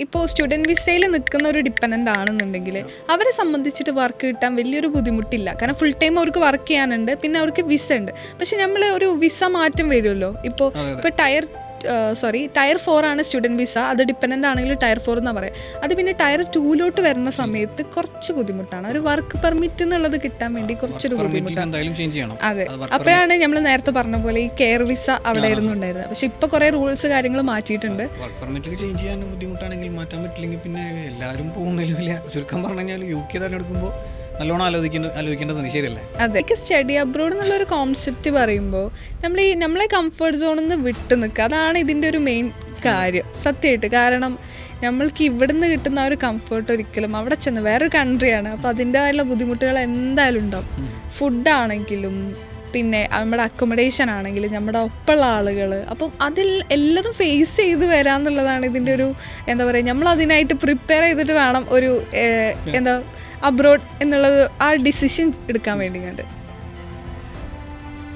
ഇപ്പോൾ സ്റ്റുഡൻറ്റ് വിസയിൽ നിൽക്കുന്ന ഒരു ഡിപ്പെൻഡൻ്റ് ആണെന്നുണ്ടെങ്കിൽ അവരെ സംബന്ധിച്ചിട്ട് വർക്ക് കിട്ടാൻ വലിയൊരു ബുദ്ധിമുട്ടില്ല. കാരണം ഫുൾ ടൈം അവർക്ക് വർക്ക് ചെയ്യാനുണ്ട്, പിന്നെ അവർക്ക് വിസ ഉണ്ട്. പക്ഷെ നമ്മൾ ഒരു വിസ മാറ്റം വരുമല്ലോ. ഇപ്പോൾ ടയർ 4 ആണ് സ്റ്റുഡൻറ്റ് വിസ, അത് ഡിപ്പെൻഡൻ്റ് ആണെങ്കിൽ ടയർ 4 എന്നാണ് പറയുക. അത് പിന്നെ ടയർ 2 വരുന്ന സമയത്ത് കുറച്ച് ബുദ്ധിമുട്ടാണ്. ഒരു വർക്ക് പെർമിറ്റ് എന്നുള്ളത് കിട്ടാൻ വേണ്ടി കുറച്ചൊരു ബുദ്ധിമുട്ടാണ്. അതെ, അപ്പോഴാണ് നമ്മൾ നേരത്തെ പറഞ്ഞ പോലെ ഈ കെയർ വിസ അവിടെ ആയിരുന്നു ഉണ്ടായിരുന്നത്. പക്ഷെ ഇപ്പോൾ കുറേ റൂൾസ് കാര്യങ്ങൾ മാറ്റിയിട്ടുണ്ട്. വർക്ക് പെർമിറ്റ് ചേഞ്ച് ചെയ്യാൻ ബുദ്ധിമുട്ടാണെങ്കിൽ മാറ്റാൻ പറ്റില്ലെങ്കിൽ പിന്നെ എല്ലാവരും പോകുന്നില്ല. ചുരുക്കം പറഞ്ഞു കഴിഞ്ഞാൽ UK തിരഞ്ഞെടുക്കുമ്പോൾ നല്ലോണം ആലോചിക്കേണ്ടതാണ്. ശരിയല്ലേ? അതെ, സ്റ്റഡി അബ്രോഡ് എന്നുള്ളൊരു കോൺസെപ്റ്റ് പറയുമ്പോൾ നമ്മളെ കംഫർട്ട് സോണിൽ നിന്ന് വിട്ടു നിൽക്കുക, അതാണ് ഇതിൻ്റെ ഒരു മെയിൻ കാര്യം സത്യമായിട്ട്. കാരണം നമ്മൾക്ക് ഇവിടുന്ന് കിട്ടുന്ന ആ ഒരു കംഫർട്ട് ഒരിക്കലും അവിടെ ചെന്ന് വേറൊരു കൺട്രിയാണ്, അപ്പോൾ അതിൻ്റെതായുള്ള ബുദ്ധിമുട്ടുകൾ എന്തായാലും ഉണ്ടാവും. ഫുഡാണെങ്കിലും പിന്നെ നമ്മുടെ അക്കോമഡേഷൻ ആണെങ്കിലും നമ്മുടെ ഒപ്പമുള്ള ആളുകൾ, അപ്പം അതിൽ എല്ലാതും ഫേസ് ചെയ്ത് വരാമെന്നുള്ളതാണ് ഇതിൻ്റെ ഒരു എന്താ പറയുക, നമ്മൾ അതിനായിട്ട് പ്രിപ്പയർ ചെയ്തിട്ട് വേണം ഒരു അബ്രോഡ് എന്നുള്ളത് ആ ഡിസിഷൻ എടുക്കാൻ വേണ്ടി കണ്ട്.